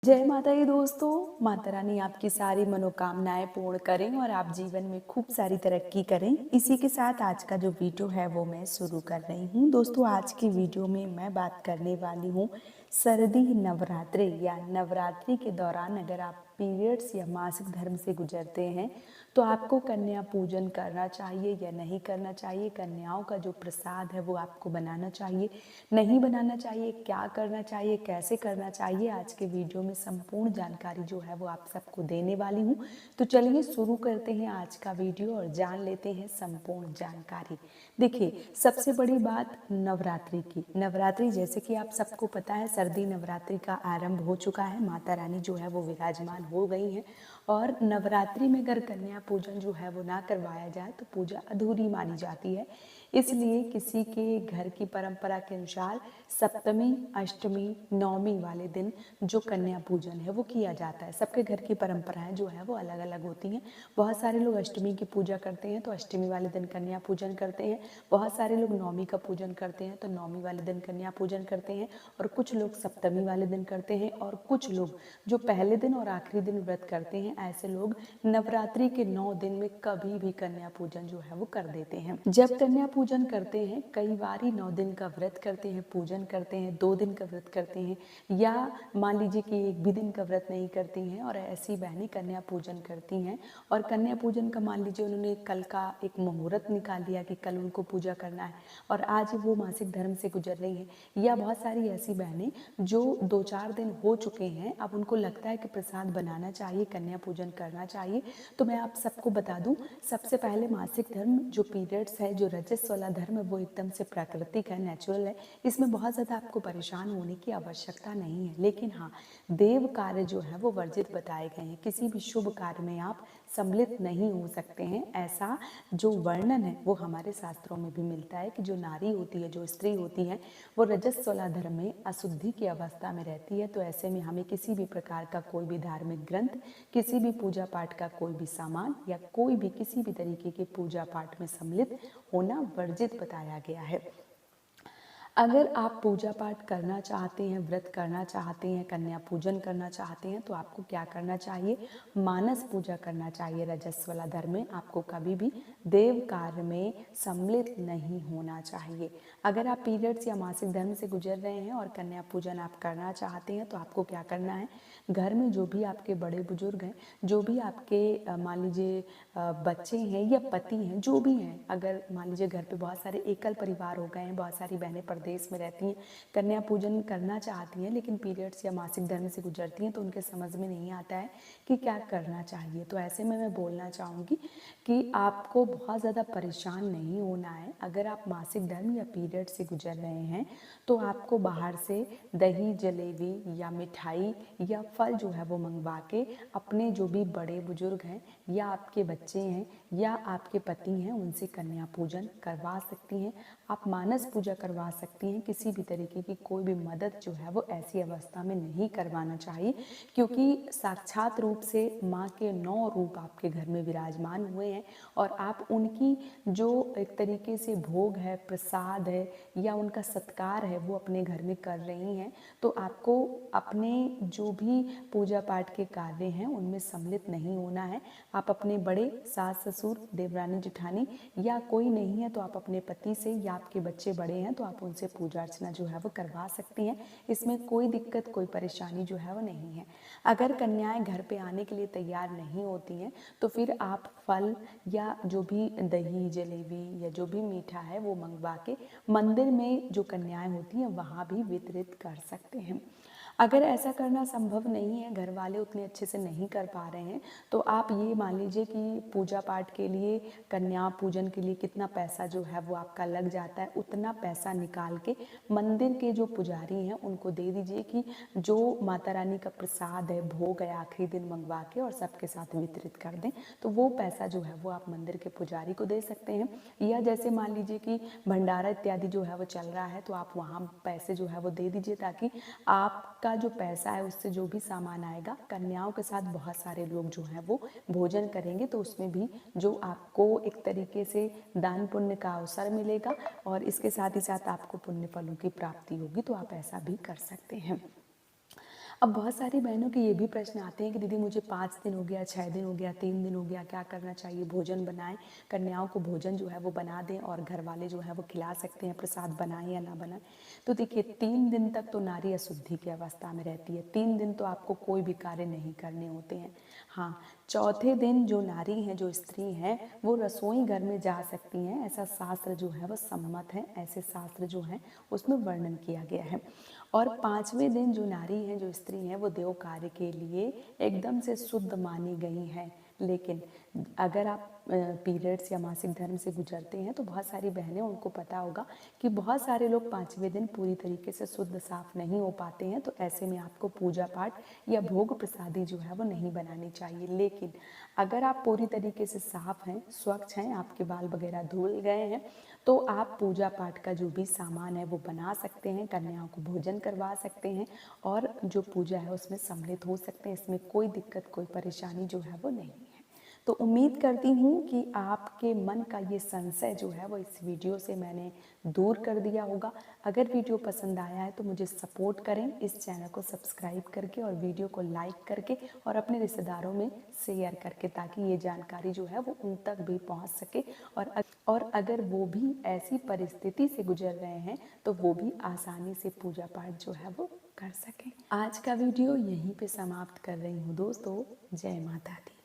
जय माता दी दोस्तों। माता रानी आपकी सारी मनोकामनाएं पूर्ण करें और आप जीवन में खूब सारी तरक्की करें। इसी के साथ आज का जो वीडियो है वो मैं शुरू कर रही हूँ। दोस्तों, आज की वीडियो में मैं बात करने वाली हूँ सर्दी नवरात्रि या नवरात्रि के दौरान अगर आप पीरियड्स या मासिक धर्म से गुजरते हैं तो आपको कन्या पूजन करना चाहिए या नहीं करना चाहिए। कन्याओं का जो प्रसाद है वो आपको बनाना चाहिए, नहीं बनाना चाहिए, क्या करना चाहिए, कैसे करना चाहिए। आज के वीडियो में संपूर्ण जानकारी जो है वो आप सबको देने वाली हूँ। तो चलिए शुरू करते हैं आज का वीडियो और जान लेते हैं संपूर्ण जानकारी। देखिए, सबसे बड़ी बात नवरात्रि की। नवरात्रि जैसे कि आप सबको पता है, सर्दी नवरात्रि का आरंभ हो चुका है। माता रानी जो है वो विराजमान हो गई हैं और नवरात्रि में अगर कन्या पूजन जो है वो ना करवाया जाए तो पूजा अधूरी मानी जाती है। इसलिए किसी के घर की परंपरा के अनुसार सप्तमी, अष्टमी, नवमी वाले दिन जो कन्या पूजन है वो किया जाता है। सबके घर की परंपराएं जो है वो अलग अलग होती हैं। बहुत सारे लोग अष्टमी की पूजा करते हैं तो अष्टमी वाले दिन कन्या पूजन करते हैं। बहुत सारे लोग नवमी का पूजन करते हैं तो नवमी वाले दिन कन्या पूजन करते हैं। और कुछ लोग सप्तमी वाले दिन करते हैं और कुछ लोग जो पहले दिन और आखिरी दिन व्रत करते हैं, ऐसे लोग नवरात्रि के 9 दिन में कभी भी कन्या पूजन जो है वो कर देते हैं। जब कन्या पूजन करते हैं, कई बार 9 दिन का व्रत करते हैं, पूजन करते हैं, 2 दिन का व्रत करते हैं, या मान लीजिए कि एक भी दिन का व्रत नहीं करती हैं और ऐसी बहनें कन्या पूजन करती हैं। और कन्या पूजन का मान लीजिए उन्होंने कल का एक मुहूर्त निकाल लिया कि कल उनको पूजा करना है और आज वो मासिक धर्म से गुजर रही हैं। या बहुत सारी ऐसी बहनें जो 2-4 दिन हो चुके हैं, अब उनको लगता है कि प्रसाद बनाना चाहिए, कन्या पूजन करना चाहिए। तो मैं आप सबको बता दूं, सबसे पहले मासिक धर्म जो पीरियड्स है, जो रजस वाला धर्म है, वो एकदम से प्राकृतिक है, नेचुरल है। इसमें बहुत ज़्यादा आपको परेशान होने की आवश्यकता नहीं है। लेकिन हाँ, देव कार्य जो है वो वर्जित बताए गए हैं। किसी भी शुभ कार्य में आप सम्मिलित नहीं हो सकते हैं, ऐसा जो वर्णन है वो हमारे शास्त्रों में भी मिलता है कि जो नारी होती है, जो स्त्री होती है, वो रजस वाला धर्म में अशुद्धि की अवस्था में रहती है। तो ऐसे में हमें किसी भी प्रकार का कोई भी धार्मिक ग्रंथ, किसी भी पूजा पाठ का कोई भी सामान या कोई भी किसी भी तरीके के पूजा पाठ में सम्मिलित होना वर्जित बताया गया है। अगर आप पूजा पाठ करना चाहते हैं, व्रत करना चाहते हैं, कन्या पूजन करना चाहते हैं तो आपको क्या करना चाहिए? मानस पूजा करना चाहिए। रजस वाला धर्म में आपको कभी भी देव कार्य में सम्मिलित नहीं होना चाहिए। अगर आप पीरियड्स या मासिक धर्म से गुजर रहे हैं और कन्या पूजन आप करना चाहते हैं तो आपको क्या करना है? घर में जो भी आपके बड़े बुजुर्ग हैं, जो भी आपके मान लीजिए बच्चे हैं या पति हैं, जो भी हैं, अगर मान लीजिए घर पे बहुत सारे एकल परिवार हो गए हैं, बहुत सारी बहनें प्रदेश में रहती हैं, कन्या पूजन करना चाहती हैं लेकिन पीरियड्स या मासिक धर्म से गुजरती हैं तो उनके समझ में नहीं आता है कि क्या करना चाहिए। तो ऐसे में मैं बोलना चाहूँगी कि आपको बहुत ज़्यादा परेशान नहीं होना है। अगर आप मासिक धर्म या पीरियड से गुजर रहे हैं तो आपको बाहर से दही, जलेबी या मिठाई या फल जो है वो मंगवा के अपने जो भी बड़े बुजुर्ग हैं या आपके बच्चे हैं या आपके पति हैं उनसे कन्या पूजन करवा सकती हैं। आप मानस पूजा करवा सकती हैं। किसी भी तरीके की कोई भी मदद जो है वो ऐसी अवस्था में नहीं करवाना चाहिए, क्योंकि साक्षात रूप से माँ के 9 रूप आपके घर में विराजमान हुए हैं और आप उनकी जो एक तरीके से भोग है, प्रसाद है या उनका सत्कार है वो अपने घर में कर रही हैं। तो आपको अपने जो भी पूजा पाठ के कार्य हैं उनमें सम्मिलित नहीं होना है। आप अपने बड़े सास ससुर, देवरानी जेठानी या कोई नहीं है तो आप अपने पति से, या आपके बच्चे बड़े हैं तो आप उनसे पूजा अर्चना जो है वो करवा सकती हैं। इसमें कोई दिक्कत, कोई परेशानी जो है वो नहीं है। अगर कन्याएं घर पे आने के लिए तैयार नहीं होती हैं तो फिर आप फल या जो भी दही, जलेबी या जो भी मीठा है वो मंगवा के मंदिर में जो कन्याएं होती हैं वहाँ भी वितरित कर सकते हैं। अगर ऐसा करना संभव नहीं है, घर वाले उतने अच्छे से नहीं कर पा रहे हैं, तो आप ये मान लीजिए कि पूजा पाठ के लिए, कन्या पूजन के लिए कितना पैसा जो है वो आपका लग जाता है, उतना पैसा निकाल के मंदिर के जो पुजारी हैं उनको दे दीजिए कि जो माता रानी का प्रसाद है, भोग है, आखिरी दिन मंगवा के और सबके साथ वितरित कर दें। तो वो पैसा जो है वो आप मंदिर के पुजारी को दे सकते हैं। या जैसे मान लीजिए कि भंडारा इत्यादि जो है वो चल रहा है तो आप वहाँ पैसे जो है वो दे दीजिए, ताकि आपका जो पैसा है उससे जो भी सामान आएगा, कन्याओं के साथ बहुत सारे लोग जो हैं वो भोजन करेंगे तो उसमें भी जो आपको एक तरीके से दान पुण्य का अवसर मिलेगा और इसके साथ ही साथ आपको पुण्य फलों की प्राप्ति होगी। तो आप ऐसा भी कर सकते हैं। अब बहुत सारी बहनों के ये भी प्रश्न आते हैं कि दीदी मुझे 5 दिन हो गया, 6 दिन हो गया, 3 दिन हो गया, क्या करना चाहिए? भोजन बनाएं, कन्याओं को भोजन जो है वो बना दें और घर वाले जो है वो खिला सकते हैं, प्रसाद बनाएं या ना बनाएं। तो देखिए 3 दिन तक तो नारी अशुद्धि की अवस्था में रहती है। 3 दिन तो आपको कोई भी कार्य नहीं करने होते हैं। हाँ, चौथे दिन जो नारी हैं, जो स्त्री हैं, वो रसोई घर में जा सकती हैं, ऐसा शास्त्र जो है वो सम्मत है, ऐसे शास्त्र जो हैं उसमें वर्णन किया गया है। और 5वें दिन जो नारी हैं, जो स्त्री हैं, वो देव कार्य के लिए एकदम से शुद्ध मानी गई हैं। लेकिन अगर आप पीरियड्स या मासिक धर्म से गुजरते हैं तो बहुत सारी बहनें, उनको पता होगा कि बहुत सारे लोग 5वें दिन पूरी तरीके से शुद्ध साफ नहीं हो पाते हैं। तो ऐसे में आपको पूजा पाठ या भोग प्रसादी जो है वो नहीं बनानी चाहिए। लेकिन अगर आप पूरी तरीके से साफ हैं, स्वच्छ हैं, आपके बाल वगैरह धुल गए हैं, तो आप पूजा पाठ का जो भी सामान है वो बना सकते हैं, कन्याओं को भोजन करवा सकते हैं और जो पूजा है उसमें सम्मिलित हो सकते हैं। इसमें कोई दिक्कत, कोई परेशानी जो है वो नहीं है। तो उम्मीद करती हूँ कि आपके मन का ये संशय जो है वो इस वीडियो से मैंने दूर कर दिया होगा। अगर वीडियो पसंद आया है तो मुझे सपोर्ट करें, इस चैनल को सब्सक्राइब करके और वीडियो को लाइक करके और अपने रिश्तेदारों में शेयर करके, ताकि ये जानकारी जो है वो उन तक भी पहुँच सके। और अगर वो भी ऐसी परिस्थिति से गुजर रहे हैं तो वो भी आसानी से पूजा पाठ जो है वो कर सकें। आज का वीडियो यहीं पे समाप्त कर रही हूँ दोस्तों। जय माता दी।